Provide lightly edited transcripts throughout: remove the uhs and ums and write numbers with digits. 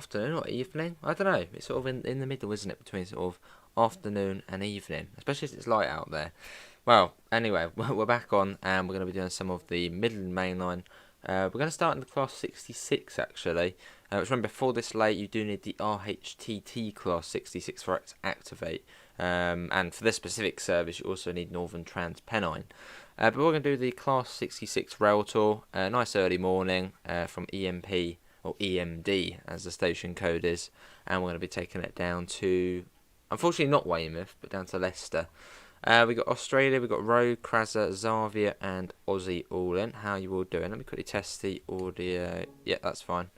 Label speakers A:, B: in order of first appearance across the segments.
A: afternoon or evening. I don't know. It's sort of in the middle, isn't it, between sort of afternoon and evening, especially as it's light out there. Well, anyway, we're back on, and we're going to be doing some of the Midland Mainline. We're going to start in the class 66 actually. Which remember, before this late, you do need the RHTT class 66 for it to activate. And for this specific service, you also need Northern Transpennine. But we're going to do the class 66 rail tour. Nice early morning from EMP, or EMD as the station code is. And we're going to be taking it down to, unfortunately not Weymouth, but down to Leicester. We got Australia, we got Roe, Kraza, Zavia, and Aussie all in. How you all doing? Let me quickly test the audio. Yeah, that's fine.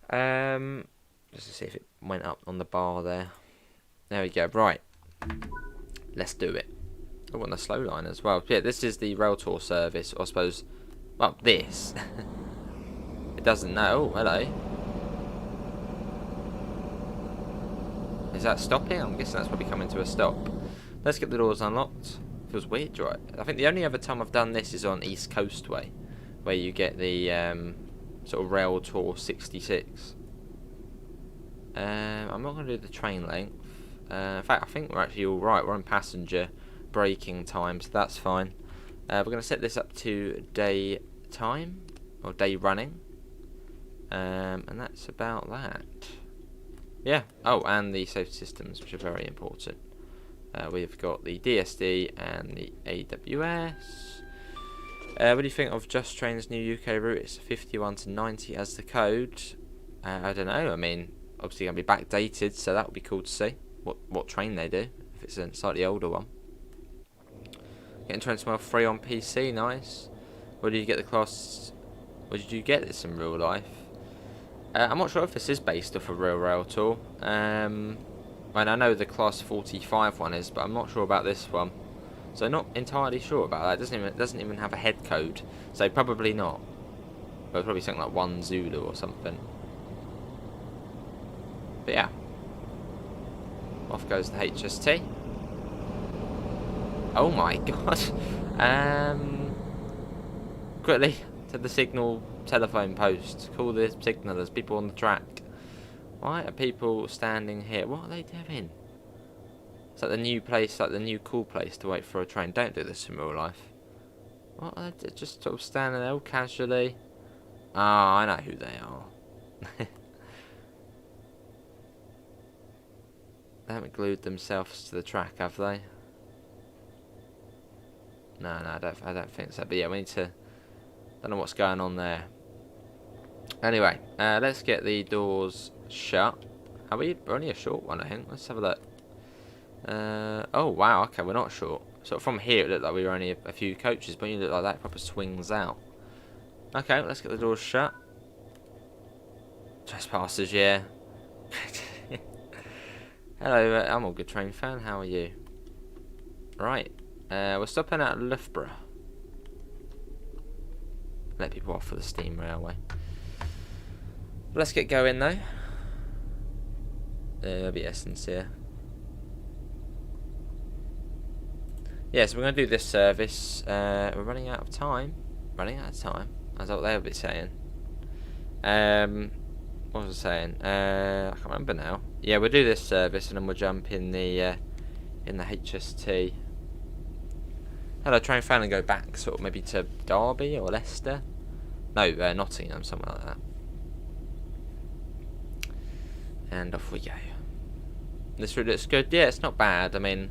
A: Just to see if it went up on the bar there. There we go. Right, let's do it. Oh, on the slow line as well. Yeah, this is the rail tour service, or I suppose. Well, this. It doesn't know. Oh, hello. Is that stopping? I'm guessing that's probably coming to a stop. Let's get the doors unlocked. Feels weird, right? I think the only other time I've done this is on East Coast Way, where you get the sort of rail tour 66. I'm not going to do the train length. In fact, I think we're actually all right. We're on passenger braking time, so that's fine. We're going to set this up to day time, or day running. And that's about that. Yeah. Oh, and the safety systems, which are very important. We've got the DSD and the AWS. What do you think of Just Train's new UK route? It's 51 to 90 as the code. I don't know. I mean, obviously going to be backdated, so that would be cool to see what train they do, if it's a slightly older one. Getting Train Smile free on PC, nice. Where did you get the class? Where did you get this in real life? I'm not sure if this is based off a real rail tour. And I know the class 45 one is, but I'm not sure about this one. So not entirely sure about that. It doesn't even have a head code, so probably not. But probably something like 1 Zulu or something. But yeah, off goes the HST. Oh my god! Quickly to the signal telephone post. Call the signallers. People on the track. Why are people standing here? What are they doing? It's like the new place, like the new cool place to wait for a train. Don't do this in real life. What are they just sort of standing there all casually? Ah, I know who they are. They haven't glued themselves to the track, have they? No, I don't think so. But yeah, we need to. Don't know what's going on there. Anyway, let's get the doors shut. We're only a short one, I think. Let's have a look. Oh wow, okay, we're not short. So from here it looked like we were only a few coaches, but you look like that proper swings out. Okay, let's get the doors shut. Trespassers, yeah. Hello, I'm all good train fan. How are you? Right, we're stopping at Loughborough. Let people off for the steam railway. Let's get going though. There'll be Essence here. Yeah, so we're going to do this service. We're running out of time. Running out of time. That's what they'll be saying. What was I saying? I can't remember now. Yeah, we'll do this service and then we'll jump in the HST. Hello, train fan, and go back sort of maybe to Derby or Leicester. No, Nottingham, somewhere like that. And off we go. This route looks good. Yeah, it's not bad. I mean,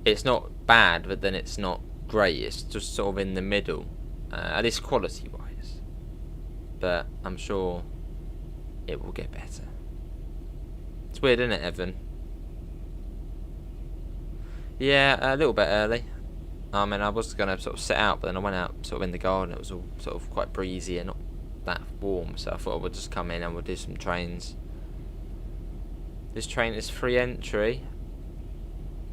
A: it's not bad, but then it's not great. It's just sort of in the middle, at least quality-wise. But I'm sure it will get better. It's weird, isn't it, Evan? Yeah, a little bit early. I mean, I was going to sort of sit out, but then I went out sort of in the garden. It was all sort of quite breezy and not that warm, so I thought I would just come in and we'll do some trains. This train is free entry.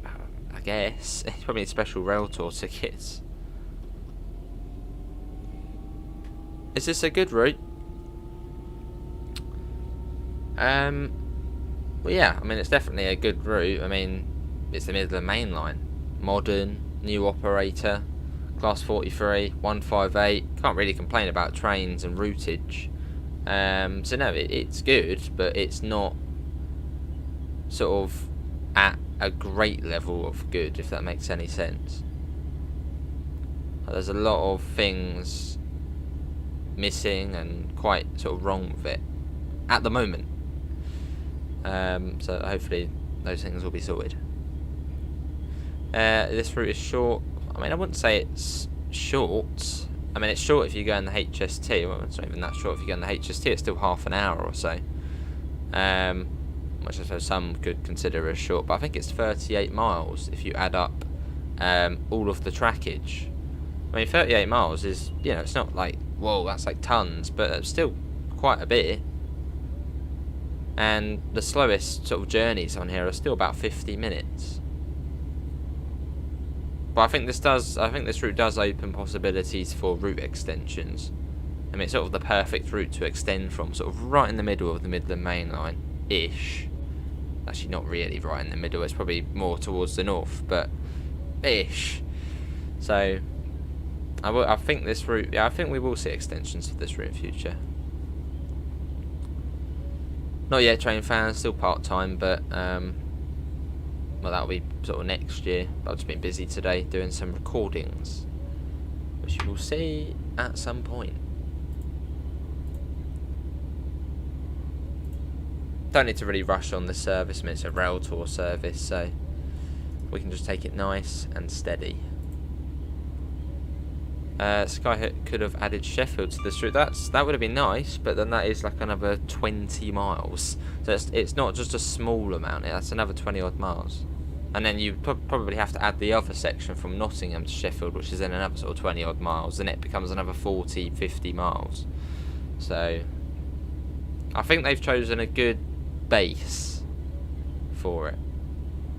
A: I guess. It's probably special rail tour tickets. Is this a good route? Well, yeah, I mean, it's definitely a good route. I mean, it's the Midland Mainline. Modern, new operator, class 43, 158. Can't really complain about trains and routage. So no, it's good, but it's not sort of at a great level of good, if that makes any sense. There's a lot of things missing and quite sort of wrong with it at the moment. So hopefully those things will be sorted. This route is short. I mean, I wouldn't say it's short. I mean, it's short if you go in the HST. Well, it's not even that short if you go in the HST. It's still half an hour or so. Which I suppose some could consider as short. But I think it's 38 miles if you add up all of the trackage. I mean, 38 miles is, you know, it's not like, whoa, that's like tons. But it's still quite a bit. And the slowest sort of journeys on here are still about 50 minutes. But I think this route does open possibilities for route extensions. I mean, it's sort of the perfect route to extend from, sort of right in the middle of the Midland Mainline-ish. Actually, not really right in the middle. It's probably more towards the north, but ish. So, I think this route. Yeah, I think we will see extensions to this route in future. Not yet, train fans. Still part time, but well, that'll be sort of next year. I've just been busy today doing some recordings, which you will see at some point. Don't need to really rush on the service. I mean, it's a rail tour service, so we can just take it nice and steady. Skyhook could have added Sheffield to this route. That would have been nice, but then that is like another 20 miles. So it's not just a small amount. That's another 20 odd miles. And then you probably have to add the other section from Nottingham to Sheffield, which is then another sort of 20 odd miles, and it becomes another 40, 50 miles. So I think they've chosen a good base for it.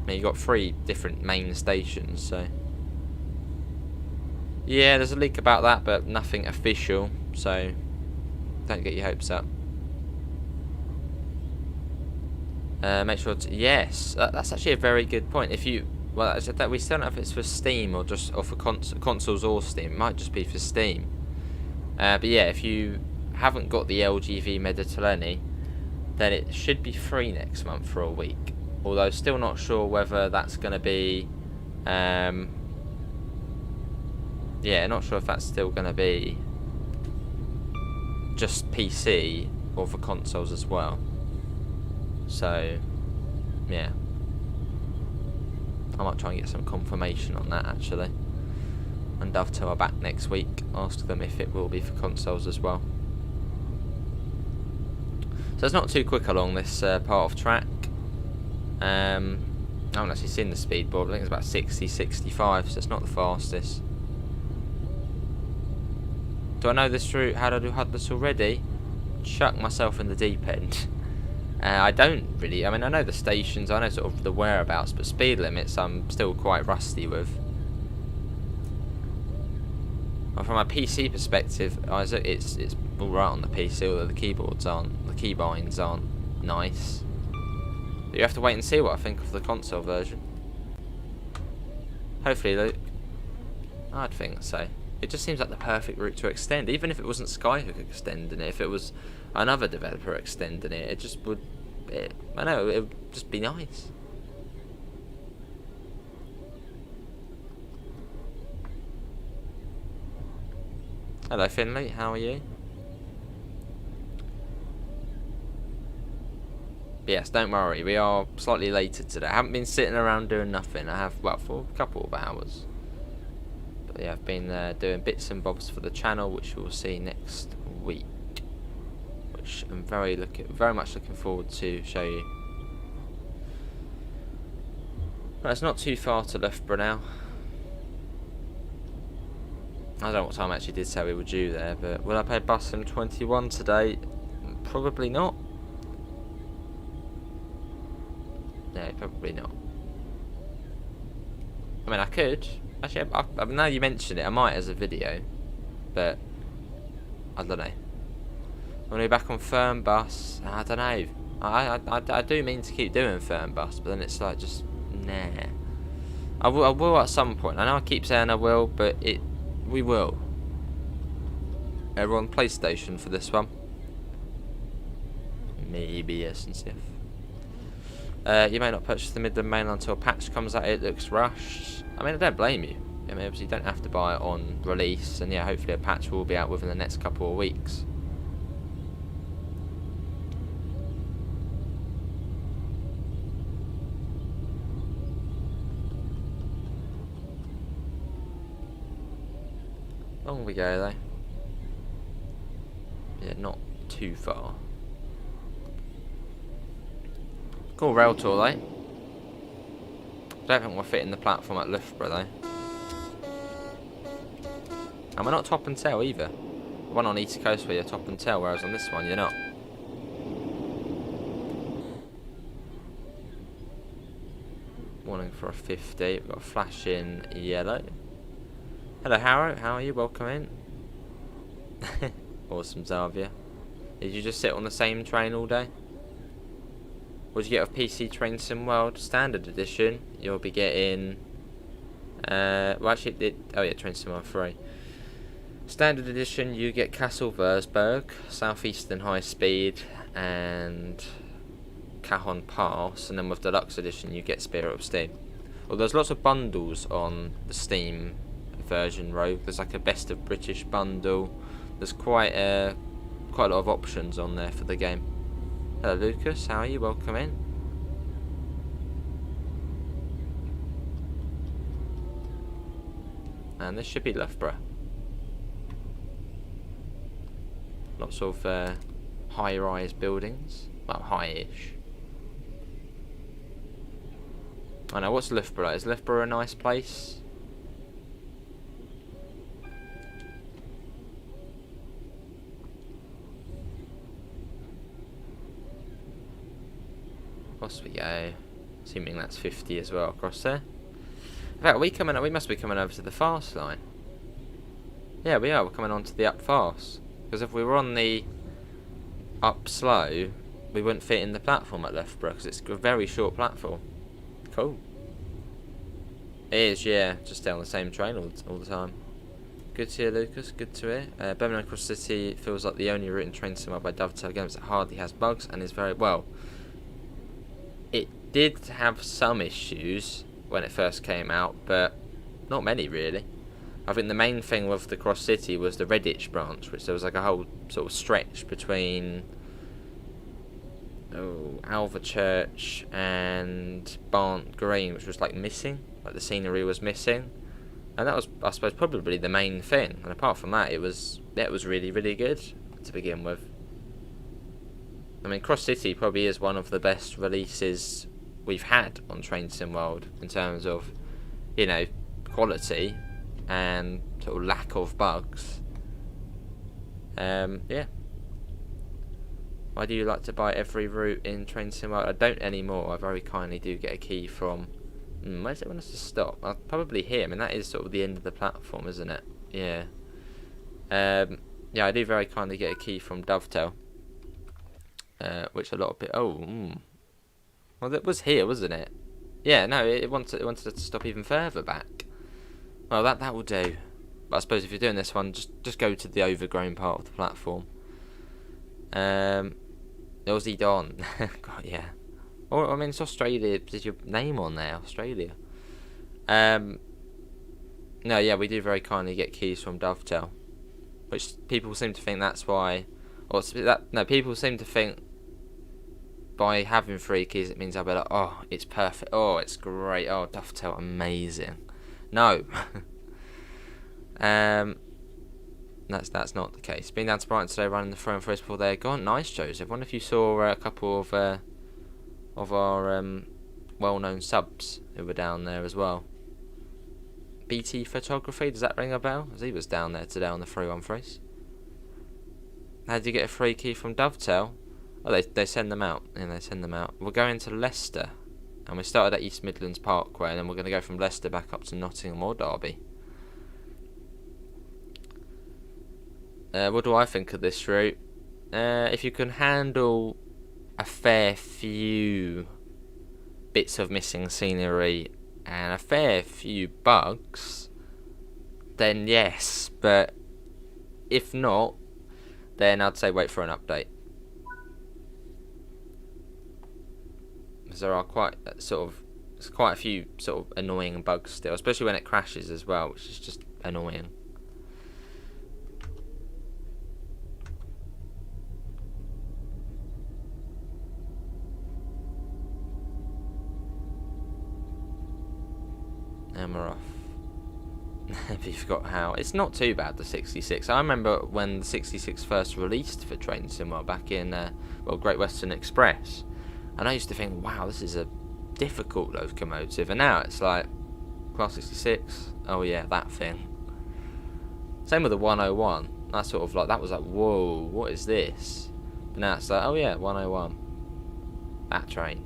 A: I mean, you've got 3 different main stations, so yeah, there's a leak about that, but nothing official, so don't get your hopes up. Make sure to, yes, that's actually a very good point. If you, well, I said that we still don't know if it's for Steam or just or for consoles or Steam. It might just be for Steam. But yeah, if you haven't got the LGV Mediterranean, then it should be free next month for a week. Although still not sure whether that's going to be, yeah, not sure if that's still going to be just PC or for consoles as well. So, yeah. I might try and get some confirmation on that, actually. And Dovetail are back next week. Ask them if it will be for consoles as well. So it's not too quick along this part of track. I haven't actually seen the speed board. I think it's about 60, 65, so it's not the fastest. Do I know this route? How do I do this already? Chuck myself in the deep end. I don't really. I mean, I know the stations, I know sort of the whereabouts, but speed limits I'm still quite rusty with. Well, from a PC perspective, it's all right on the PC, although the keybinds aren't nice. But you have to wait and see what I think of the console version. Hopefully, Luke. I'd think so. It just seems like the perfect route to extend, even if it wasn't Skyhook extending it. If it was another developer extending it, it just would. I know it would just be nice. Hello, Finley. How are you? Yes, don't worry. We are slightly later today. I haven't been sitting around doing nothing. I have, well, for a couple of hours. But yeah, I've been doing bits and bobs for the channel, which we'll see next week. Which I'm very much looking forward to show you. Well, it's not too far to Loughborough now. I don't know what time I actually did say we were due there, but will I pay bus M21 today? Probably not. No, probably not. I mean, I could. Actually, now you mention it, I might as a video, but I don't know. I'm going to be back on firm bus. I don't know. I do mean to keep doing firm bus, but then it's like just nah. I will at some point. I know I keep saying I will, but we will. We're on PlayStation for this one. maybe yes and stuff. You may not purchase the Midland Mainline until a patch comes out. It looks rushed. I mean, I don't blame you. I mean, obviously you don't have to buy it on release, and yeah, hopefully a patch will be out within the next couple of weeks. On we go though. Yeah, not too far. Cool rail tour though. Don't think we're fitting the platform at Loughborough though. And we're not top and tail either. One on East Coast where you're top and tail, whereas on this one you're not. Warning for a 50. We've got a flash in yellow. Hello Harrow, how are you? Welcome in. Awesome Zavia. Did you just sit on the same train all day? What did you get of PC Train Sim World Standard Edition? You'll be getting... well actually, oh yeah, Train Sim World 3. Standard Edition, you get Castle Versberg, Southeastern High Speed, and Cajon Pass. And then with Deluxe Edition, you get Spirit of Steam. Well, there's lots of bundles on the Steam version, Rogue. There's like a Best of British bundle. There's quite a lot of options on there for the game. Hello Lucas, how are you? Welcome in. And this should be Loughborough. Lots of high-rise buildings. Well, high-ish. I know, what's Loughborough? Is Loughborough a nice place? Across we go. Assuming that's 50 as well across there. In fact, we must be coming over to the fast line. Yeah, we are. We're coming on to the up fast. Because if we were on the up slow, we wouldn't fit in the platform at Loughborough because it's a very short platform. Cool. It is, yeah. Just stay on the same train all the time. Good to hear, Lucas. Good to hear. Birmingham Cross City feels like the only route in train sim by Dovetail games that hardly has bugs and is very well. It did have some issues when it first came out, but not many really. I think the main thing with the Cross City was the Redditch branch, which there was like a whole sort of stretch between Alverchurch and Barnt Green, which was like missing, like the scenery was missing, and that was, I suppose, probably the main thing. And apart from that, it was really, really good to begin with. I mean, Cross City probably is one of the best releases we've had on Train Sim World in terms of, you know, quality and sort of lack of bugs. Yeah. Why do you like to buy every route in Train Sim World? I don't anymore. I very kindly do get a key from... where does it want us to stop? Probably here. I mean, that is sort of the end of the platform, isn't it? Yeah. Yeah, I do very kindly get a key from Dovetail. Which a lot of people... Well, that was here, wasn't it? Yeah, no, it wanted us to stop even further back. Well, that will do. But I suppose if you're doing this one, just go to the overgrown part of the platform. Aussie Don. God, yeah. Or, I mean, it's Australia. There's your name on there, Australia. No, yeah, we do very kindly get keys from Dovetail. Which people seem to think that's why... No, people seem to think by having 3 keys it means I'll be like, oh, it's perfect, oh, it's great, oh, Dovetail, amazing. No. That's not the case. Been down to Brighton today running the throne for us before they're gone. Nice, Joseph. I wonder if you saw a couple of our well-known subs who were down there as well. BT Photography, does that ring a bell? As he was down there today on the 3-1-3s. How did you get a free key from Dovetail? Oh, they send them out. Yeah, they send them out. We're going to Leicester. And we started at East Midlands Parkway. And then we're going to go from Leicester back up to Nottingham or Derby. What do I think of this route? If you can handle a fair few bits of missing scenery and a fair few bugs, then yes. But if not, then I'd say wait for an update. because there are quite quite a few sort of annoying bugs still, especially when it crashes as well, which is just annoying. And we're off. If you forgot how, it's not too bad, the 66. I remember when the 66 first released for Train Sim back in Great Western Express, and I used to think, wow, this is a difficult locomotive, and now it's like Class 66. Oh yeah, that thing. Same with the 101. That's sort of like, that was like, whoa, what is this? But now it's like, oh yeah, 101. That train.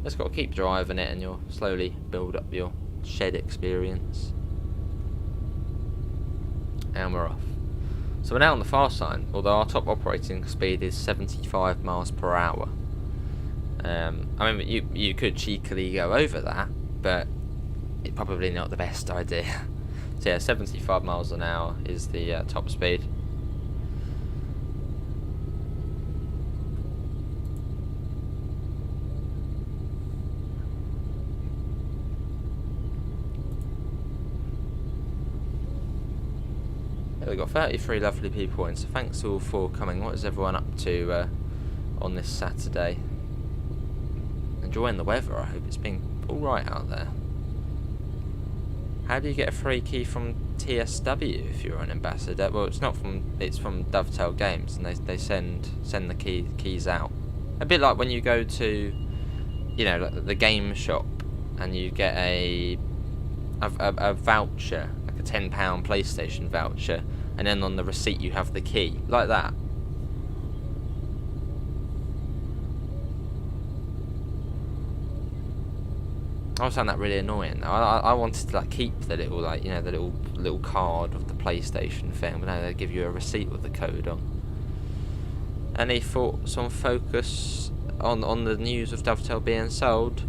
A: Just got to keep driving it, and you'll slowly build up your shed experience. And we're off. So we're now on the fast line, although our top operating speed is 75 miles per hour. I mean, you could cheekily go over that, but it's probably not the best idea. So yeah, 75 miles an hour is the top speed. We've got 33 lovely people in, so thanks all for coming. What is everyone up to on this Saturday? Enjoying the weather, I hope. It's been alright out there. How do you get a free key from TSW if you're an ambassador? Well, it's from Dovetail Games, and they send the keys out. A bit like when you go to, you know, like the game shop, and you get a voucher, like a £10 PlayStation voucher, and then on the receipt you have the key, like that. I found that really annoying. I wanted to like keep the little, like, you know, the little card of the PlayStation thing, but no, they give you a receipt with the code on. Any thoughts on Focus on the news of Dovetail being sold?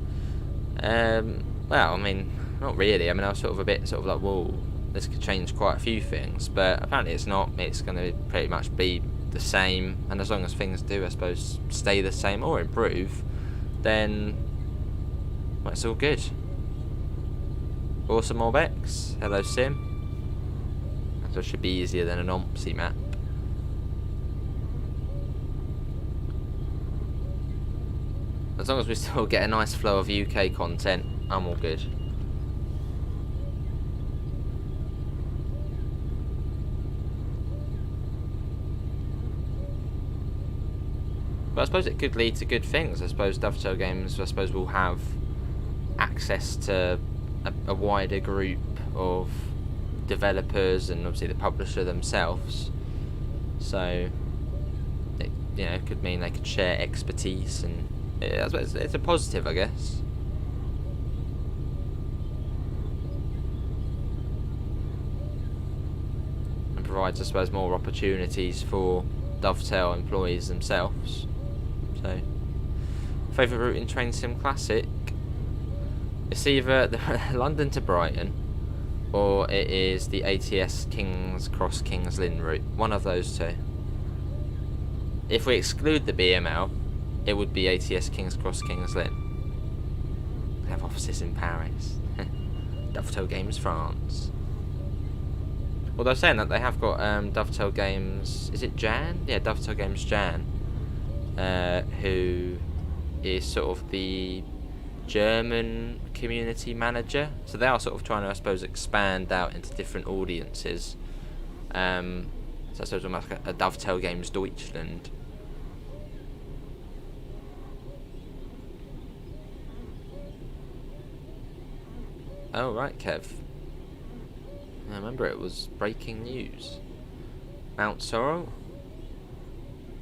A: Well, I mean, not really. I mean, I was sort of like, whoa, this could change quite a few things, but apparently it's not. It's going to pretty much be the same, and as long as things do, I suppose, stay the same or improve, then, well, it's all good. Awesome Orbex. Hello, Sim. So it should be easier than an OMPSI map. As long as we still get a nice flow of UK content, I'm all good. But I suppose it could lead to good things. I suppose Dovetail Games, will have access to a wider group of developers, and obviously the publisher themselves. So it, you know, could mean they could share expertise, and it's a positive, I guess. And provides, I suppose, more opportunities for Dovetail employees themselves. So, favourite route in Train Sim Classic? It's either the London to Brighton, or it is the ATS King's Cross Kings Lynn route. One of those two. If we exclude the BML, it would be ATS King's Cross Kings Lynn. They have offices in Paris. Dovetail Games France. Although saying that, they have got Dovetail Games, is it Jan? Yeah, Dovetail Games Jan, who is sort of the German community manager. So they are sort of trying to, I suppose, expand out into different audiences. So I suppose almost like a Dovetail Games Deutschland. Oh, right, Kev. I remember it was breaking news. Mount Sorrel.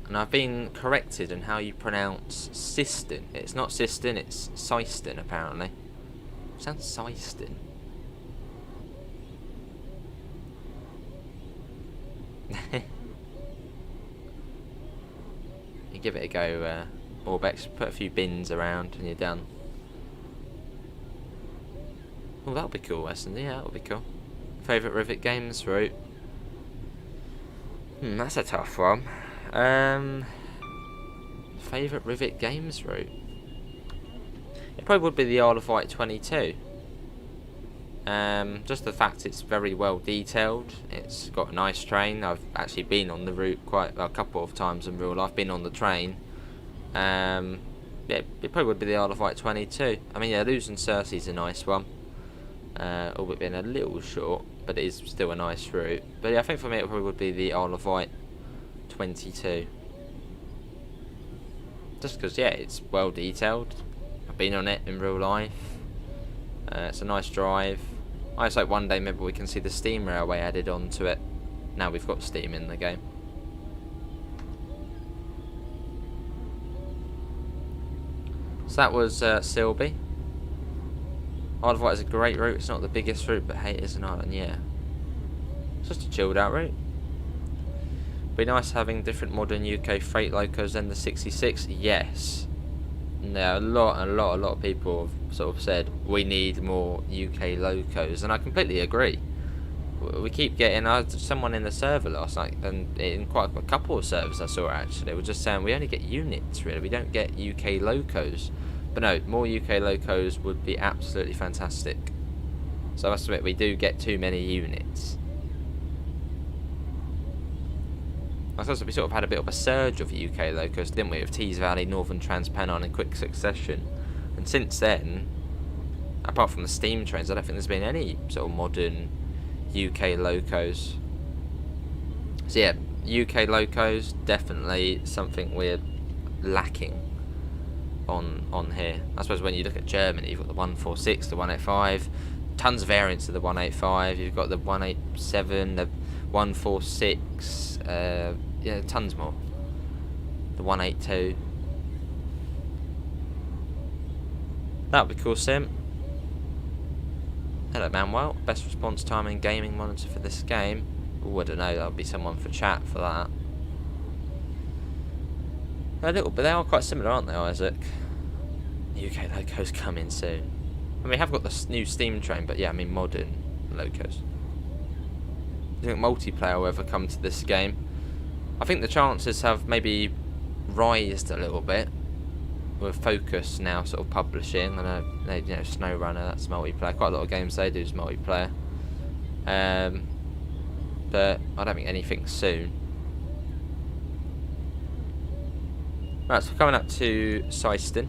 A: And I've been corrected in how you pronounce Siston. It's not Siston, it's Syston, apparently. It sounds Syston. You give it a go, Orbex. Put a few bins around and you're done. Oh, that'll be cool, Weston. Yeah, that'll be cool. Favourite Rivet Games route? That's a tough one. Favourite Rivet Games route? It probably would be the Isle of Wight 22. Just the fact it's very well detailed. It's got a nice train. I've actually been on the route quite a couple of times in real life. Been on the train. Yeah, it probably would be the Isle of Wight 22. I mean, yeah, losing Cersei's a nice one. Albeit being a little short, but it is still a nice route. But yeah, I think for me it probably would be the Isle of Wight 22. Just because, yeah, it's well detailed. I've been on it in real life. It's a nice drive. I just hope one day maybe we can see the steam railway added onto it. Now we've got steam in the game. So that was Silby. Isle of Wight is a great route. It's not the biggest route, but hey, it is an island, yeah. It's just a chilled out route. Be nice having different modern UK freight locos than the 66. Yes. Now a lot of people have sort of said we need more UK locos, and I completely agree. We keep getting someone in the server last night, and in quite a couple of servers I saw actually, were just saying we only get units really. We don't get UK locos. But no, more UK locos would be absolutely fantastic. So I must admit, we do get too many units. I suppose we sort of had a bit of a surge of UK locos, didn't we? Of Tees Valley, Northern Transpennine in quick succession. And since then, apart from the steam trains, I don't think there's been any sort of modern UK locos. So yeah, UK locos, definitely something we're lacking on here. I suppose when you look at Germany, you've got the 146, the 185, tons of variants of the 185. You've got the 187, the 146, yeah, tons more. The 182. That would be cool, Sim. Hello, Manuel. Best response time in gaming monitor for this game. Oh, I don't know. That'll be someone for chat for that. A little bit. They are quite similar, aren't they, Isaac? UK locos coming soon. I mean, we have got the new steam train, but yeah, I mean modern locos. Do you think multiplayer will ever come to this game? I think the chances have maybe rised a little bit with Focus now sort of publishing. I know, you know, SnowRunner, that's multiplayer. Quite a lot of games they do is multiplayer. But I don't think anything soon. Right, so we're coming up to Syston.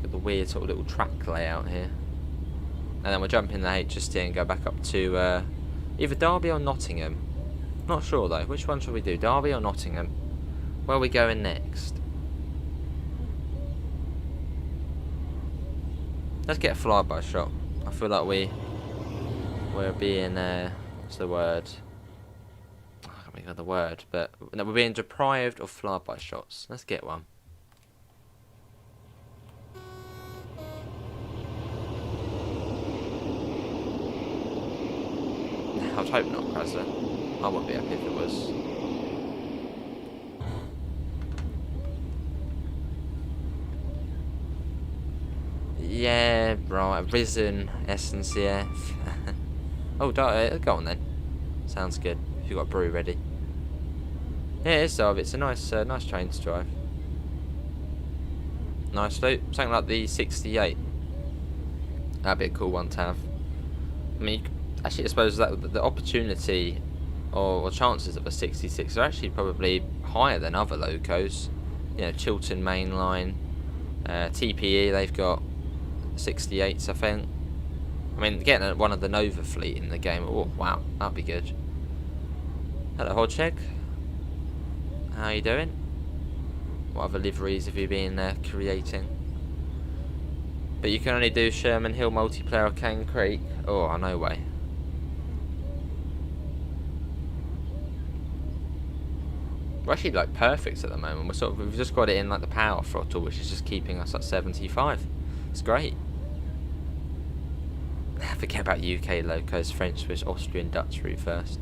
A: Got the weird sort of little track layout here. And then we'll jump in the HST and go back up to either Derby or Nottingham. Not sure though. Which one should we do? Derby or Nottingham? Where are we going next? Let's get a flyby shot. I feel like we're being what's the word? I can't think of the word, but no, we're being deprived of flyby shots. Let's get one. I would hope not, Krasler. I wouldn't be happy if it was. Yeah, right. Risen, SNCF. Oh, go on then. Sounds good. If you've got a brew ready. Yeah, it is, Derby. It's a nice train to drive. Nice loop. Something like the 68. That'd be a cool one to have. I mean, actually, I suppose that the opportunity or chances of a 66 are actually probably higher than other locos. You know, Chiltern Mainline, TPE, they've got 68s, I think. I mean, getting one of the Nova fleet in the game, oh wow, that'd be good. Hello, Hodgeg. How you doing? What other liveries have you been creating? But you can only do Sherman Hill multiplayer or Cane Creek. Oh, no way. We're actually like perfect at the moment. We've just got it in like the power throttle, which is just keeping us at 75. It's great. Forget about UK locos, French, Swiss, Austrian, Dutch route first.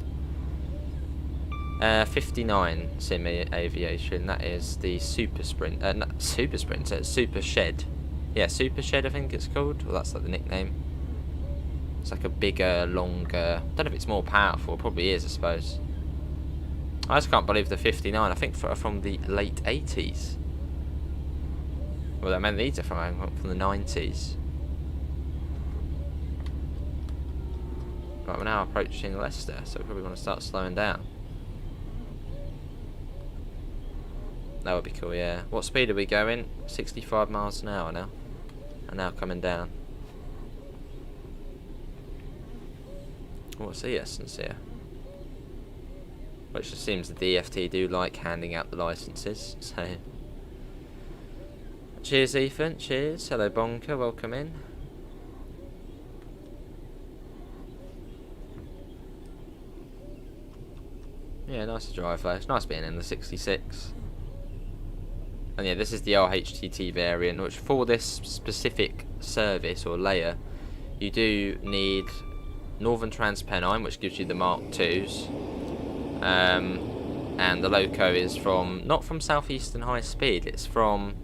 A: 59 Simi Aviation. That is the Super Sprint. Not Super Sprint. It's Super Shed. Yeah, Super Shed I think it's called. Well, that's like the nickname. It's like a bigger, longer. I don't know if it's more powerful. It probably is, I suppose. I just can't believe the 59. I think from the late 80s. Well, I mean, these are from the 90s. Right, we're now approaching Leicester, so we probably want to start slowing down. That would be cool, yeah. What speed are we going? 65 miles an hour now. And now coming down. What's the essence here? Which just seems the DFT do like handing out the licenses, so... Cheers, Ethan. Cheers. Hello, Bonker. Welcome in. Yeah, nice to drive though. It's nice being in the 66. And yeah, this is the RHTT variant, which for this specific service or layer, you do need Northern Transpennine, which gives you the Mark IIs. And the loco is not from Southeastern High Speed, it's from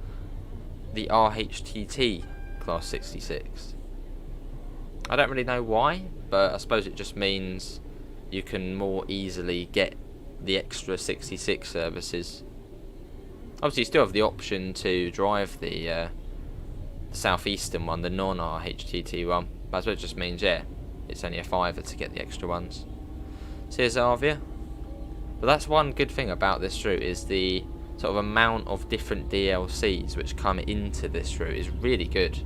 A: the RHTT Class 66. I don't really know why, but I suppose it just means you can more easily get the extra 66 services. Obviously you still have the option to drive the Southeastern one, the non-RHTT one, but I suppose it just means, yeah, it's only a £5 to get the extra ones. Cheers, Arvia. But that's one good thing about this route, is the sort of amount of different DLCs which come into this route is really good.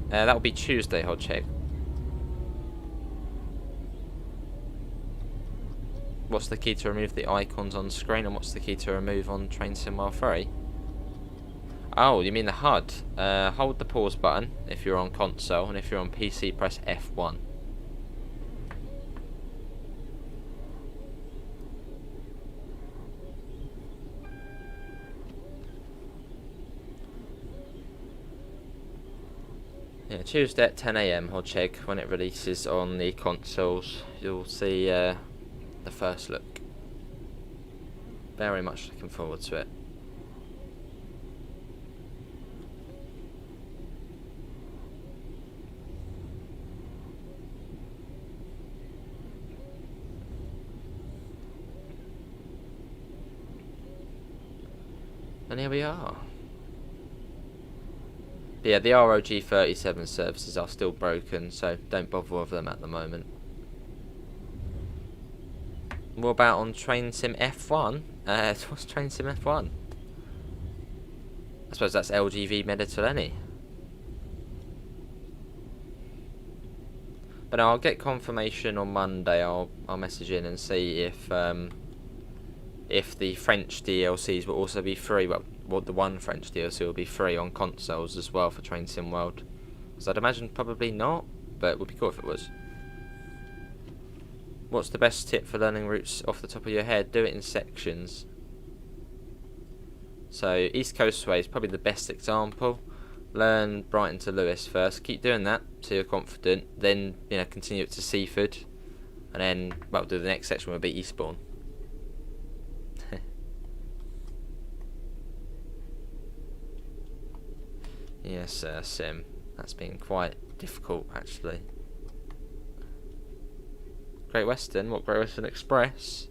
A: That will be Tuesday, Hodgehog. What's the key to remove the icons on screen, and what's the key to remove on Train Sim While Free? Oh, you mean the HUD? Hold the pause button if you're on console, and if you're on PC, press F1. Yeah, Tuesday at 10 AM, Hodgehog, when it releases on the consoles, you'll see the first look. Very much looking forward to it. And here we are. But yeah, the ROG 37 services are still broken, so don't bother with them at the moment. What about on Train Sim F1? What's Train Sim F1? I suppose that's LGV Mediterranean. But no, I'll get confirmation on Monday. I'll message in and see if the French DLCs will also be free. Well, the one French DLC will be free on consoles as well for Train Sim World. So I'd imagine probably not, but it would be cool if it was. What's the best tip for learning routes off the top of your head? Do it in sections. So East Coast Way is probably the best example. Learn Brighton to Lewis first. Keep doing that so you're confident. Then continue it to Seaford, and then do the next section will be Eastbourne. Yes, Sim. That's been quite difficult actually. Great Western, what Great Western Express?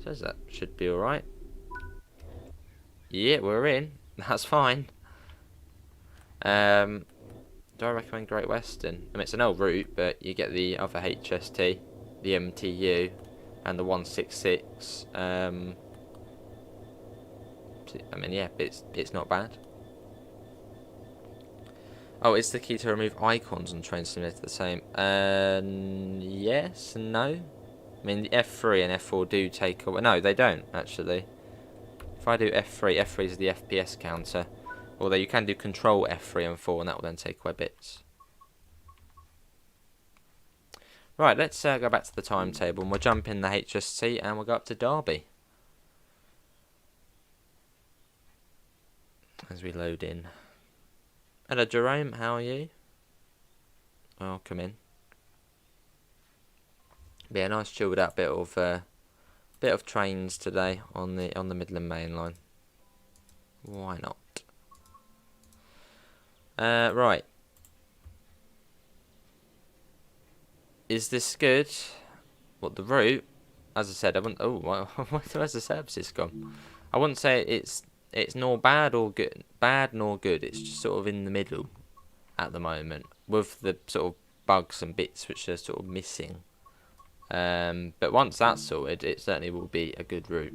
A: Says that should be alright. Yeah, we're in. That's fine. Do I recommend Great Western? I mean, it's an old route, but you get the other HST, the MTU, and the 166. I mean, yeah, it's not bad. Oh, is the key to remove icons on Train Simulator the same? Yes and no. I mean, the F3 and F4 do take away. No, they don't, actually. If I do F3, F3 is the FPS counter. Although you can do Control F3 and 4, and that will then take away bits. Right, let's go back to the timetable, and we'll jump in the HST, and we'll go up to Derby. As we load in. Hello Jerome, how are you? Welcome in. Yeah, nice chilled out bit of trains today on the Midland Mainline. Why not? Right. Is this good? What, the route? As I said, I wouldn't. Oh, where's the services gone? I wouldn't say it's nor bad or good. Bad nor good. It's just sort of in the middle at the moment, with the sort of bugs and bits which are sort of missing. But once that's sorted, it certainly will be a good route.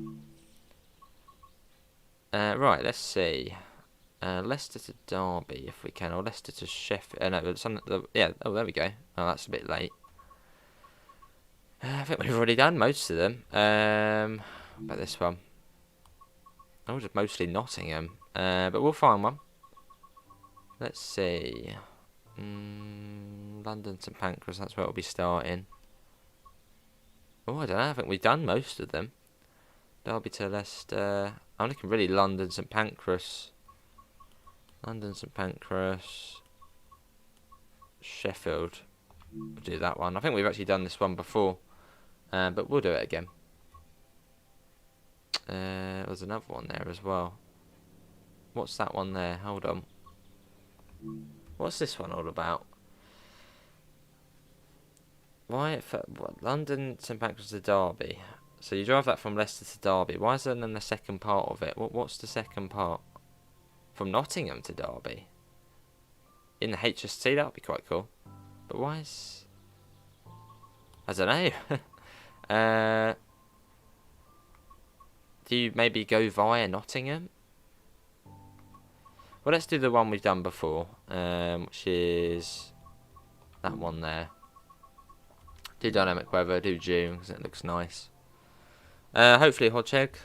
A: Right, let's see. Leicester to Derby, if we can, or Leicester to Sheffield. No, yeah. Oh, there we go. Oh, that's a bit late. I think we've already done most of them. About this one. Oh, just mostly Nottingham. But we'll find one. Let's see. London St Pancras, that's where it'll be starting. Oh, I don't know. I think we've done most of them. Derby to Leicester. I'm looking really London St Pancras. London St Pancras. Sheffield. We'll do that one. I think we've actually done this one before. But we'll do it again. There's another one there as well. What's that one there? Hold on. What's this one all about? London St Pancras to Derby. So you drive that from Leicester to Derby. Why is there then the second part of it? What's the second part? From Nottingham to Derby. In the HST, that would be quite cool. But why is... I don't know. Do you maybe go via Nottingham? Well, let's do the one we've done before, which is that one there. Do dynamic weather, do June, because it looks nice. Hopefully Hodgegg.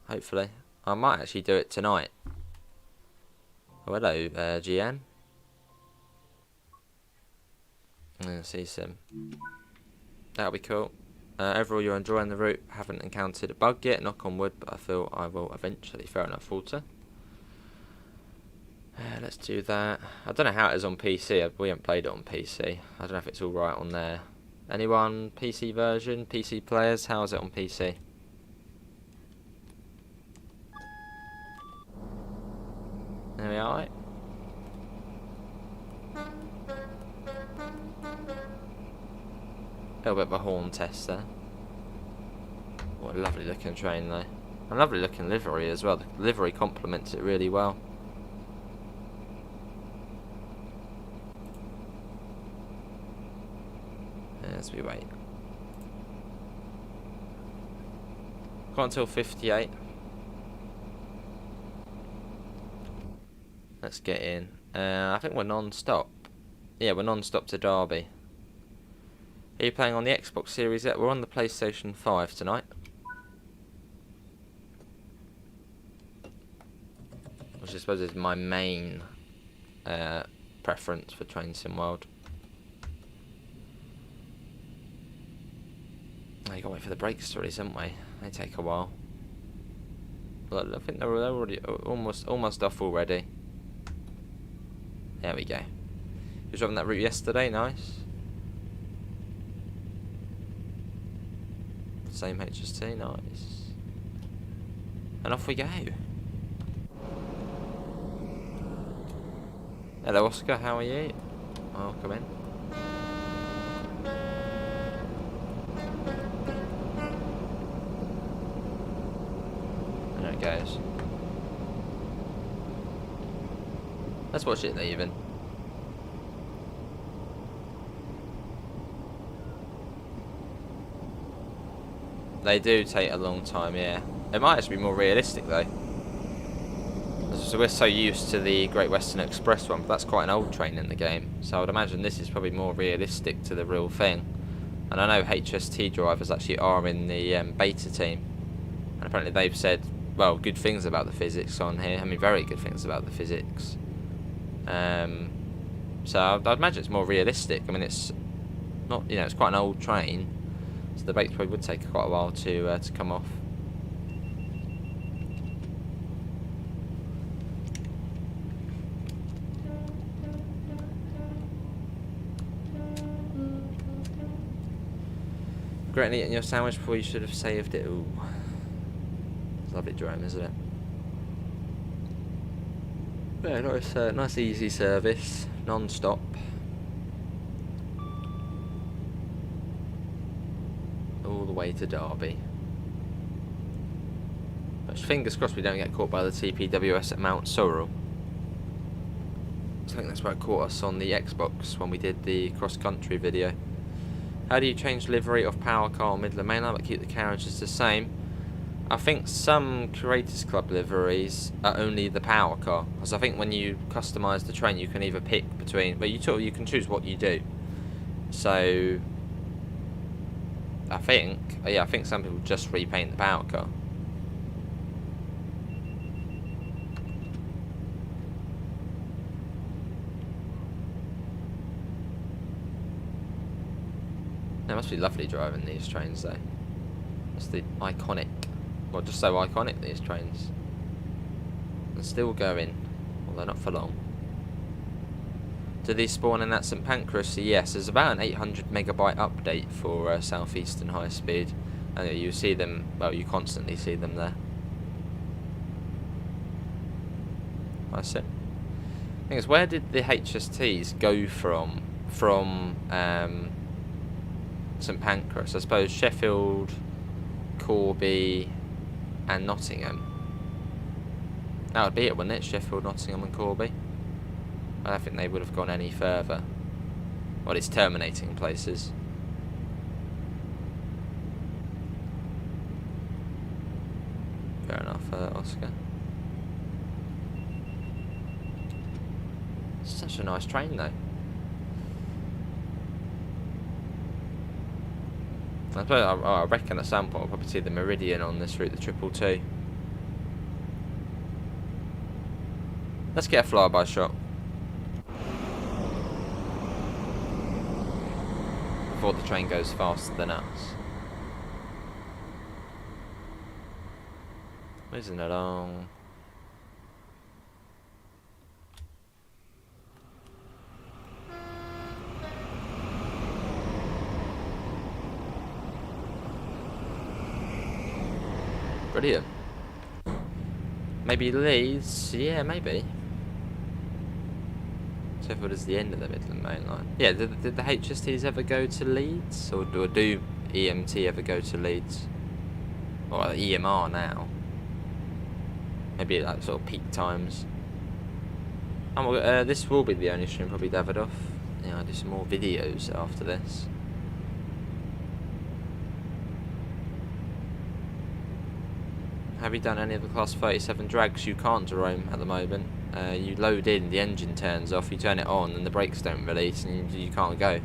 A: Hopefully. I might actually do it tonight. Oh, hello, GN. See some. That'll be cool. Overall, you're enjoying the route. Haven't encountered a bug yet, knock on wood, but I feel I will eventually. Fair enough, Walter. Let's do that. I don't know how it is on PC. We haven't played it on PC. I don't know if it's alright on there. Anyone? PC version? PC players? How is it on PC? There we are. A little bit of a horn test there. What a lovely looking train though. A lovely looking livery as well. The livery complements it really well. As we wait. Got until 58. Let's get in. I think we're non-stop. Yeah, we're non-stop to Derby. Are you playing on the Xbox Series yet? We're on the PlayStation 5 tonight. Which I suppose is my main preference for Train Sim World. You gotta wait for the brakes to release, haven't we? They take a while. But I think they're already almost off already. There we go. You was driving that route yesterday, nice. Same HST, nice. And off we go. Hello Oscar, how are you? Oh, come in. There it goes. Let's watch it even. They do take a long time, yeah. It might actually be more realistic though. So we're so used to the Great Western Express one, but that's quite an old train in the game. So I would imagine this is probably more realistic to the real thing. And I know HST drivers actually are in the beta team. And apparently they've said, well, good things about the physics on here. I mean, very good things about the physics. So I'd imagine it's more realistic. I mean, it's not, you know, it's quite an old train. So the brakes probably would take quite a while to come off. Regretting eating your sandwich before you should have saved it. Ooh. It's a lovely drone, isn't it? Yeah, nice easy service, non-stop. way to Derby. But fingers crossed we don't get caught by the TPWS at Mount Sorrel. I think that's where it caught us on the Xbox when we did the cross-country video. How do you change livery of Power Car or Midland Mainline but keep the carriages the same? I think some Creators Club liveries are only the Power Car. Because I think when you customise the train you can either pick between... But you can choose what you do. So... I think some people just repaint the Power Car. It must be lovely driving these trains though. It's the iconic, well, just so iconic, these trains. And still going, although not for long. Do these spawn in at St Pancras? Yes, there's about an 800 megabyte update for Southeastern High Speed. And you see them, well, you constantly see them there. That's it. The thing is, where did the HSTs go from St Pancras? I suppose Sheffield, Corby and Nottingham. That would be it, wouldn't it? Sheffield, Nottingham and Corby. I don't think they would have gone any further. Well, it's terminating places. Fair enough, Oscar. It's such a nice train though. I reckon at some point we'll probably see the Meridian on this route, the 222. Let's get a flyby shot. Before the train goes faster than us. Whizzing along. Brilliant. Maybe Leeds? Yeah, maybe. Sheffield is the end of the Midland Mainline. Yeah, did the HSTs ever go to Leeds? Or do EMT ever go to Leeds? Or EMR now? Maybe like sort of peak times. This will be the only stream probably Davidoff. Yeah, I'll do some more videos after this. Have you done any of the Class 37 drags? You can't, Jerome, at the moment. You load in, the engine turns off, you turn it on, and the brakes don't release, and you can't go.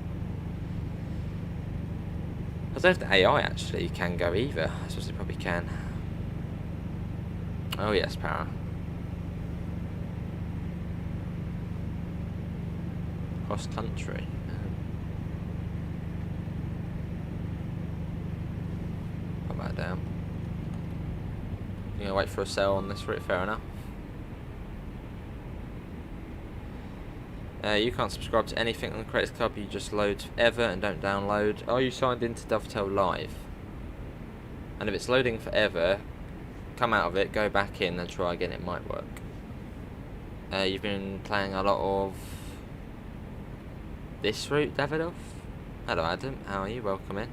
A: I don't know if the AI actually can go either. I suppose it probably can. Oh yes, power. Cross country. Put that down. You're gonna wait for a sale on this route, fair enough. You can't subscribe to anything on the Creators Club, you just load forever and don't download. Are you signed into Dovetail Live? And if it's loading forever, come out of it, go back in and try again, it might work. You've been playing a lot of this route, Davidoff? Hello Adam, how are you? Welcome in.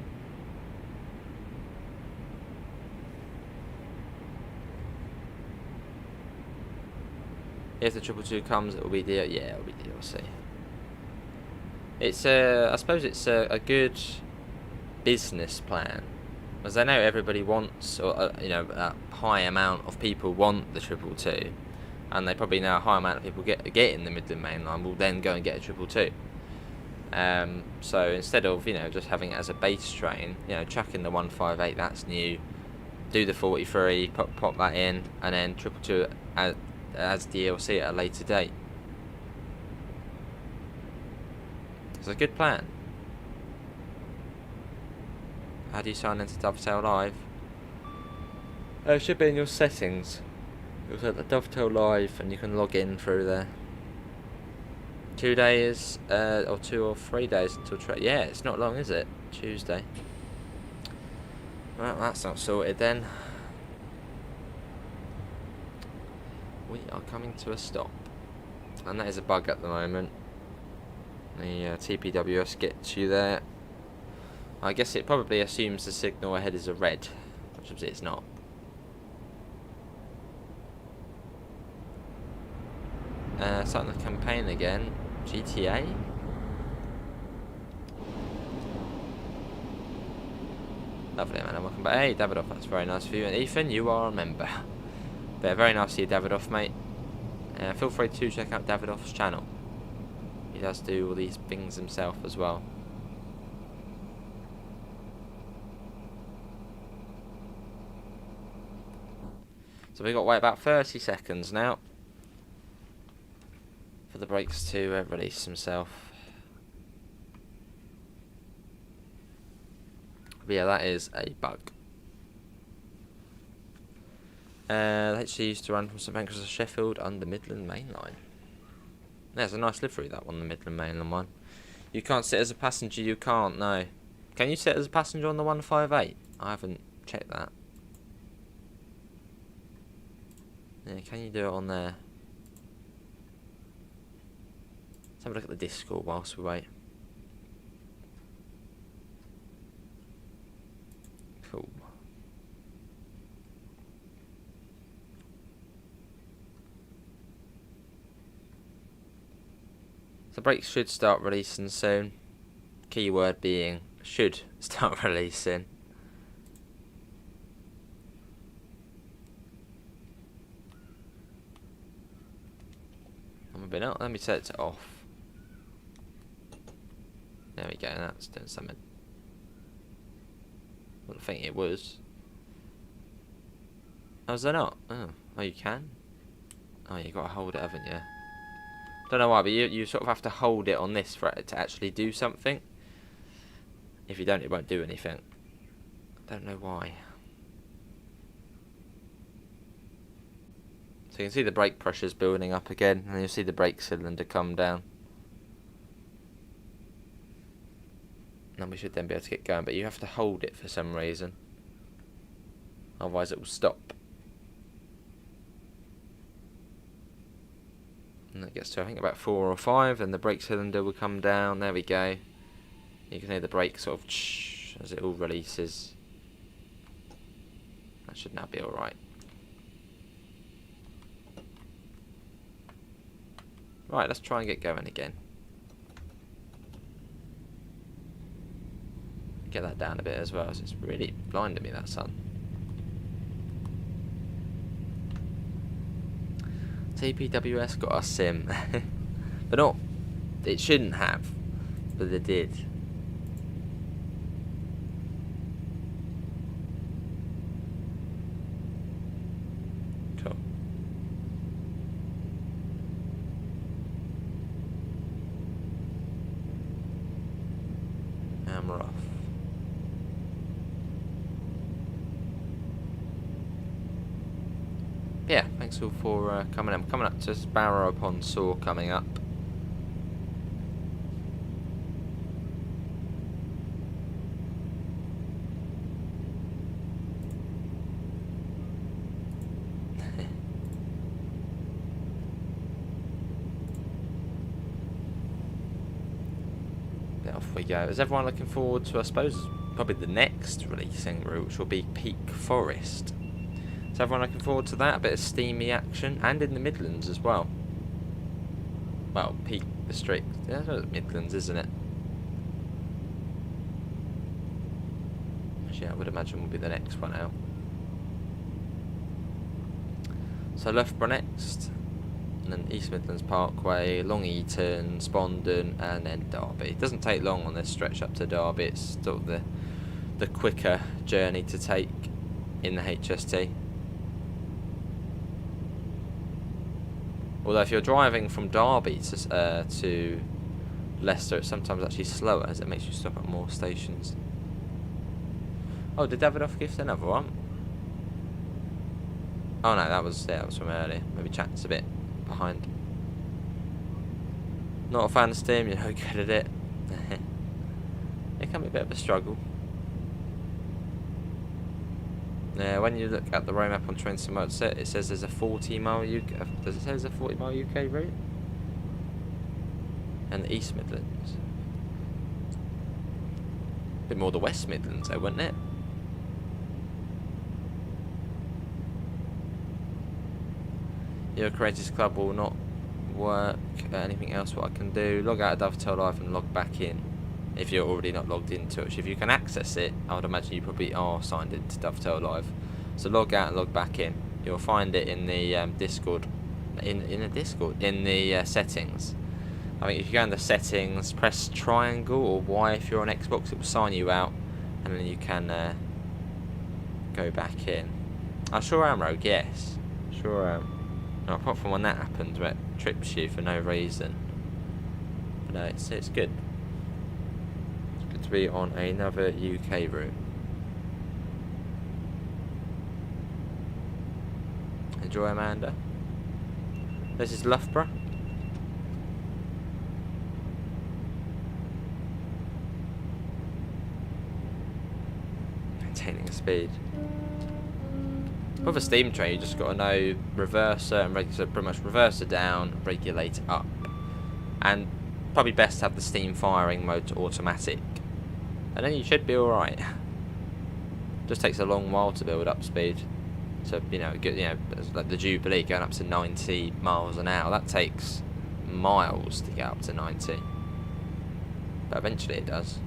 A: If the 222 comes, it will be DLC. Yeah, it will be DLC. It's I suppose it's a good business plan, as I know everybody wants, or you know, a high amount of people want the 222, and they probably know a high amount of people getting the Midland Mainline will then go and get a 222. So instead of just having it as a base train, chuck in the 158 that's new, do the 43, pop that in, and then 222 as DLC at a later date. It's a good plan. How do you sign into Dovetail Live? It should be in your settings. It was at the Dovetail Live, and you can log in through there. 2 days, or 2 or 3 days until yeah, it's not long, is it? Tuesday. Well, that's not sorted then. We are coming to a stop, and that is a bug at the moment. The TPWS gets you there I guess it probably assumes the signal ahead is a red, which obviously it's not. Starting the campaign again. GTA? Lovely, man. Welcome back. Hey, Davidoff, that's very nice of you. And Ethan, you are a member. But very nice of you, Davidoff, mate. Feel free to check out Davidoff's channel. He does do all these things himself as well. So we've got to wait about 30 seconds now for the brakes to release themselves. But yeah, that is a bug. They actually used to run from St Pancras to Sheffield under Midland Mainline. There's a nice livery, that one, the Midland Mainline one. You can't sit as a passenger, you can't, no. Can you sit as a passenger on the 158? I haven't checked that. Yeah, can you do it on there? Let's have a look at the Discord whilst we wait. Cool. The brakes should start releasing soon. Keyword being should start releasing. I'm a bit out. Let me set it to off. There we go. That's doing something. I don't think it was. Oh, is that not? Oh, you can. Oh, you got to hold it, haven't you? Don't know why, but you sort of have to hold it on this for it to actually do something. If you don't, it won't do anything. I don't know why. So you can see the brake pressure's building up again, and you'll see the brake cylinder come down. And we should then be able to get going, but you have to hold it for some reason. Otherwise it will stop. And that gets to, I think, about 4 or 5, and the brake cylinder will come down. There we go. You can hear the brake sort of as it all releases. That should now be alright. Right, let's try and get going again. Get that down a bit as well, as it's really blinding me, that sun. TPWS got a sim. But not, it shouldn't have, but it did. Cool. And we're off. Yeah, thanks all for coming in. I'm coming up to Sparrow upon Soar coming up. Off we go. Is everyone looking forward to, I suppose, probably the next releasing route, which will be Peak Forest? Is everyone looking forward to that? A bit of steamy action, and in the Midlands as well. Well, Peak District. Yeah, it's Midlands, isn't it? Actually, I would imagine will be the next one out. So Loughborough next, and then East Midlands Parkway, Long Eaton, Spondon, and then Derby. It doesn't take long on this stretch up to Derby. It's sort of the quicker journey to take in the HST. Although if you're driving from Derby to Leicester, it's sometimes actually slower, as it makes you stop at more stations. Oh, did Davidoff gift another one? Oh no, that was from earlier. Maybe chat's a bit behind. Not a fan of Steam, you're no good at it. It can be a bit of a struggle. Yeah, when you look at the road map on Train Simulator set, it says there's a 40-mile UK. Does it say there's a 40-mile UK route? And the East Midlands. bit more the West Midlands though, wouldn't it? Your Creators Club will not work. Anything else what I can do? Log out of Dovetail Live and log back in. If you're already not logged into it. If you can access it, I would imagine you probably are signed into Dovetail Live. So log out and log back in. You'll find it in the Discord. In the settings. I think if you go in the settings, press triangle or Y if you're on Xbox, it will sign you out, and then you can go back in. I sure am, Rogue. Yes, sure am. No, apart from when that happens, where it trips you for no reason. But no, it's good. It's good to be on another UK route. Enjoy, Amanda. This is Loughborough. Maintaining a speed. With a steam train, you just got to know reverser and regulator, pretty much reverser down, regulator up, and probably best to have the steam firing mode to automatic, and then you should be all right. Just takes a long while to build up speed. So like the Jubilee going up to 90 miles an hour, that takes miles to get up to 90, but eventually it does.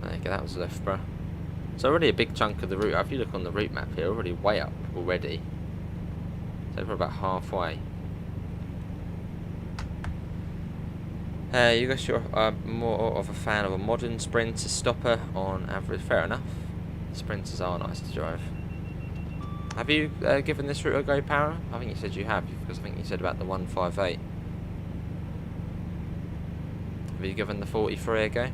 A: Okay, that was Loughborough. So already a big chunk of the route. If you look on the route map here, already way up already. So we're about halfway. You guys are more of a fan of a modern Sprinter stopper on average. Fair enough. Sprinters are nice to drive. Have you given this route a go, Para? I think you said you have, because I think you said about the 158. Have you given the 43 a go?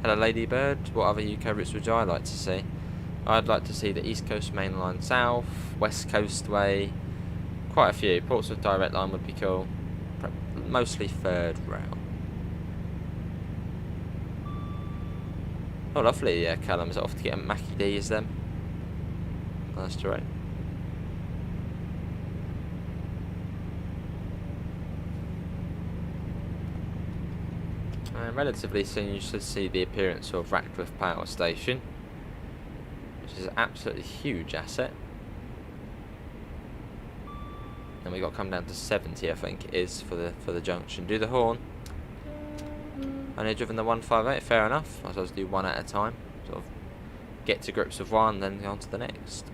A: Hello, Ladybird. What other UK routes would I like to see? I'd like to see the East Coast Mainline South, West Coast Way, quite a few. Portsmouth Direct Line would be cool. Mostly third rail. Oh, lovely, Callum's off to get a Mackie D's then. Nice terrain. And relatively soon you should see the appearance of Ratcliffe Power Station, which is an absolutely huge asset. And we got to come down to 70, I think it is, for the junction. Do the horn. Only driven the 158, fair enough. I suppose do one at a time. Sort of get to grips with one, then go on to the next.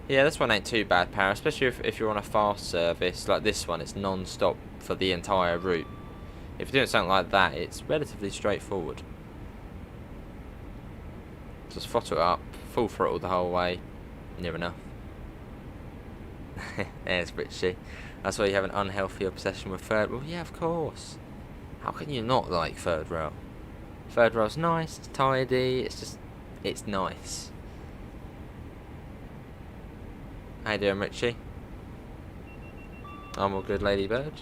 A: Yeah, this one ain't too bad, Power, especially if you're on a fast service like this one. It's non-stop for the entire route. If you're doing something like that, it's relatively straightforward. Just throttle it up, full throttle the whole way, near enough. There's BritishAce. That's why you have an unhealthy obsession with third rail. Yeah, of course. How can you not like third rail? Third rail's nice, it's tidy, it's nice. How you doing, Richie? I'm all good, Ladybird.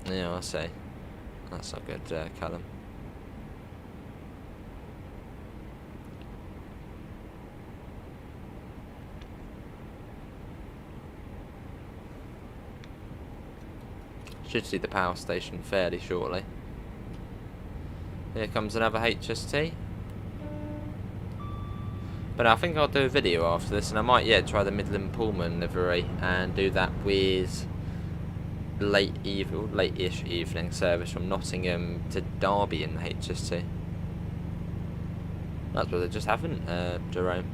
A: Yeah, I see. That's not good, Callum. Should see the power station fairly shortly. Here comes another HST. But I think I'll do a video after this, and I might try the Midland Pullman livery and do that with late-ish evening service from Nottingham to Derby in the HST. That's what they just haven't, Jerome.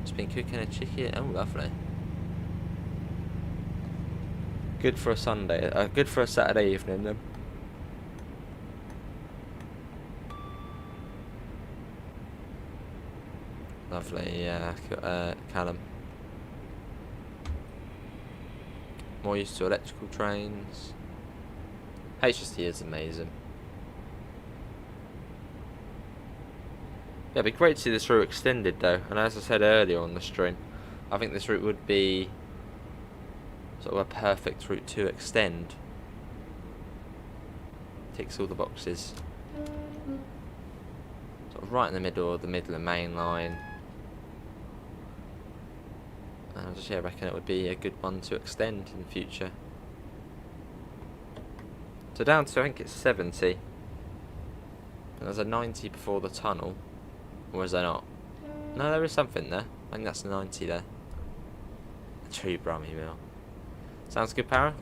A: It's been cooking a chicken. Oh, lovely. Good for a Sunday. Good for a Saturday evening then. Lovely, Callum. More used to electrical trains. HST is amazing. Yeah, it'd be great to see this route extended though. And as I said earlier on the stream, I think this route would be sort of a perfect route to extend. Ticks all the boxes. right in the middle of the Midland Mainline. And I reckon it would be a good one to extend in the future. So down to, I think it's 70. And there's a 90 before the tunnel. Or is there not? No, there is something there. I think that's a 90 there. A true Brummy Mill. Sounds good, Para?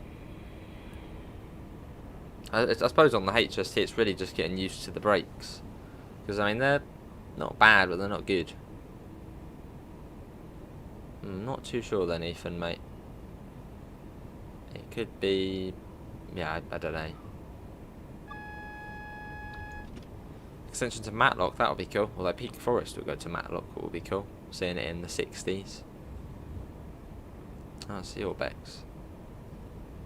A: I suppose on the HST it's really just getting used to the brakes. Because, I mean, they're not bad, but they're not good. I'm not too sure then, Ethan, mate. It could be... yeah, I don't know. Extension to Matlock, that would be cool. Although Peak Forest will go to Matlock, it would be cool. Seeing it in the 60s. Oh, see your Bex.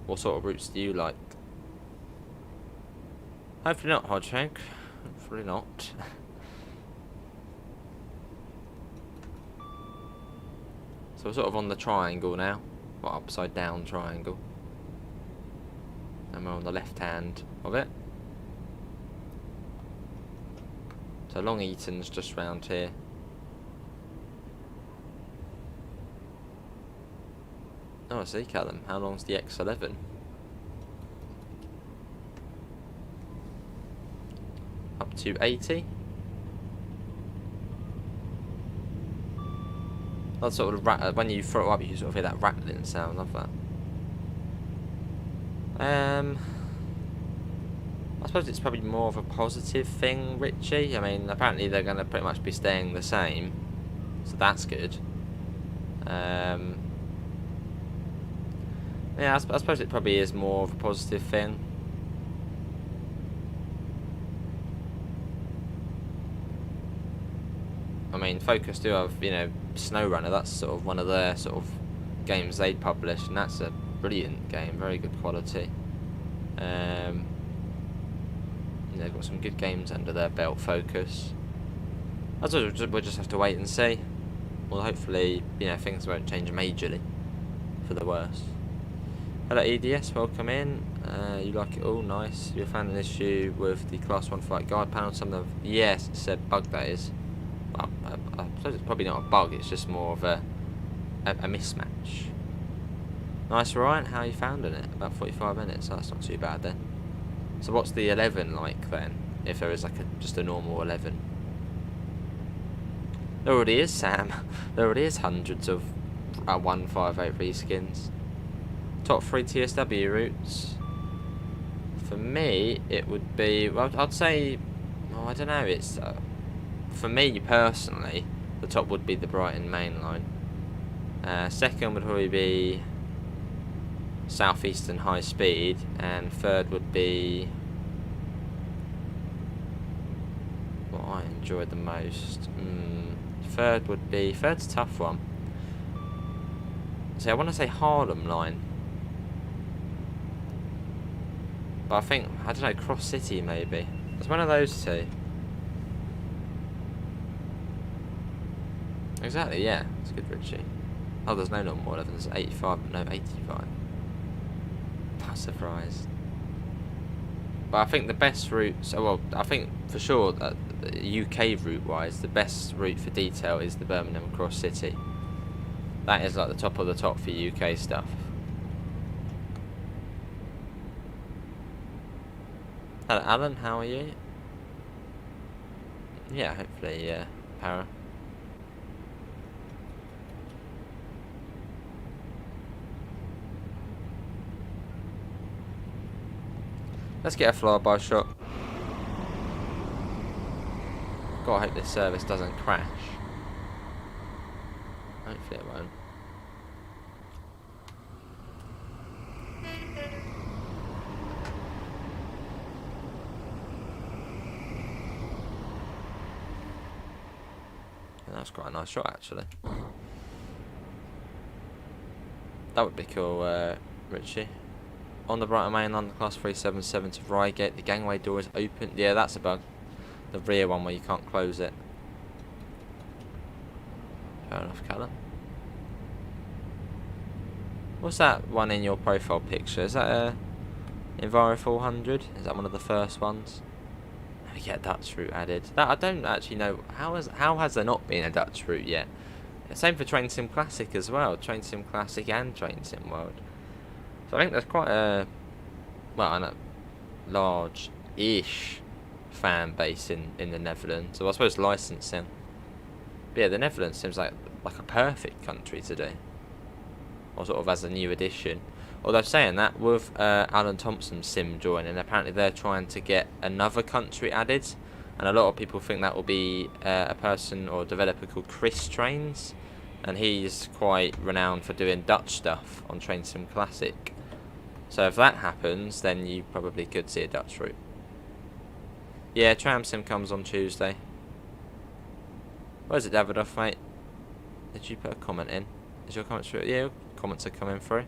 A: What sort of routes do you like? Hopefully not, Hodgehog. Hopefully not. So we're sort of on the triangle now. Or upside down triangle. And we're on the left hand of it. So Long Eaton's just round here. Oh, I see, Callum. How long's the X11? Up to 80. That sort of when you throw it up, you sort of hear that rattling sound. Love that. I suppose it's probably more of a positive thing, Richie. I mean, apparently they're going to pretty much be staying the same, so that's good. Yeah, I suppose it probably is more of a positive thing. I mean, Focus do have, you know, SnowRunner. That's sort of one of their sort of games they publish, and that's a brilliant game, very good quality. They've got some good games under their belt, Focus. I suppose we'll just have to wait and see. Well, hopefully, you know, things won't change majorly for the worse. Hello EDS, welcome in. You like it all? Nice. You found an issue with the Class 1 Fight Guide panel? Some of the... yes, it said bug, that is. Well, I suppose it's probably not a bug, it's just more of a mismatch. Nice, Ryan. How are you finding it? About 45 minutes. That's not too bad then. So what's the 11 like then? If there is like just a normal 11. There already is, Sam. There already is hundreds of 158 reskins. Top 3 TSW routes. For me, it would be... well, I'd say... oh, I don't know. It's... for me, personally, the top would be the Brighton Mainline. Second would probably be... Southeastern High Speed. And third would be... what I enjoyed the most. Third would be... third's a tough one. See, I want to say Harlem Line. But I think, I don't know, Cross City maybe. It's one of those two. Exactly, yeah. It's good, Richie. Oh, there's no normal 11. There's 85, but no 85. Not surprised. But I think the best routes... oh, well, I think for sure that UK route-wise, the best route for detail is the Birmingham Cross City. That is like the top of the top for UK stuff. Hello, Alan, how are you? Yeah, hopefully, Para. Let's get a flyby shot. God, I hope this service doesn't crash. Hopefully it won't. That's quite a nice shot, actually. That would be cool, Richie. On the Brighton Mainline, the Class 377 to Reigate, the gangway door is open. Yeah, that's a bug. The rear one where you can't close it. Fair enough, Callum. What's that one in your profile picture? Is that a Enviro 400? Is that one of the first ones? to get a Dutch route added. That I don't actually know how has there not been a Dutch route yet. Same for Train Sim Classic as well. Train Sim Classic and Train Sim World. So I think there's quite a large-ish fan base in the Netherlands. So I suppose licensing. But yeah, the Netherlands seems like a perfect country today, or sort of as a new addition. Although saying that, with Alan Thompson's sim joining, apparently they're trying to get another country added, and a lot of people think that will be a person or developer called Chris Trains, and he's quite renowned for doing Dutch stuff on Train Sim Classic. So if that happens, then you probably could see a Dutch route. Yeah, Tram Sim comes on Tuesday. Where's it, Davidoff, mate? Did you put a comment in? Is your comments through? Yeah, your comments are coming through.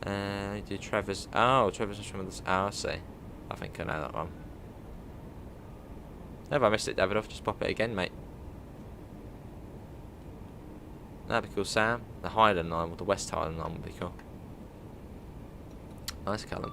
A: Do Trevor's. Oh, Trevor's from this. Oh, I see. I think I know that one. If I missed it, Davidoff, just pop it again, mate. That'd be cool, Sam. The Highland line, or the West Highland line would be cool. Nice, Callum.